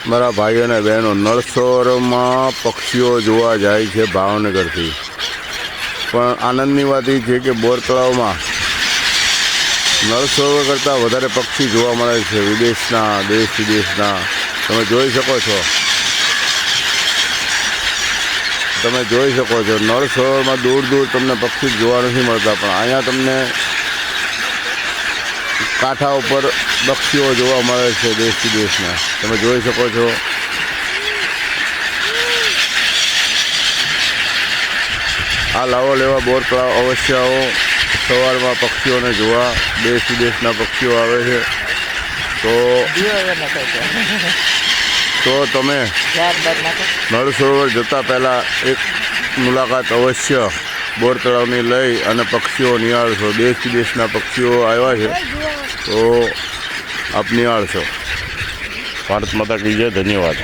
મારા ભાઈઓ અને બહેનો, નળ સરોવરમાં પક્ષીઓ જોવા જાય છે ભાવનગરથી. પણ આનંદની વાત એ છે કે બોર તળાવમાં નળ સરોવર કરતાં વધારે પક્ષી જોવા મળે છે, વિદેશના, દેશ વિદેશના. તમે જોઈ શકો છો, નળ સરોવરમાં દૂર દૂર તમને પક્ષી જોવા નથી મળતા, પણ અહીંયા તમને કાંઠા ઉપર પક્ષીઓ જોવા મળે છે દેશ વિદેશના. તમે જોઈ શકો છો. આ લાવો લેવા બોર તળાવ અવશ્ય આવો. સવારમાં પક્ષીઓને જોવા દેશ વિદેશના પક્ષીઓ આવે છે. તો તમે નળ સરોવર જતાં પહેલાં એક મુલાકાત અવશ્ય બોર તળાવની લઈ અને પક્ષીઓ નિહાળશો. દેશ વિદેશના પક્ષીઓ આવ્યા છે તો આપ નિહાળશો. ભારત માતા કી જય. ધન્યવાદ.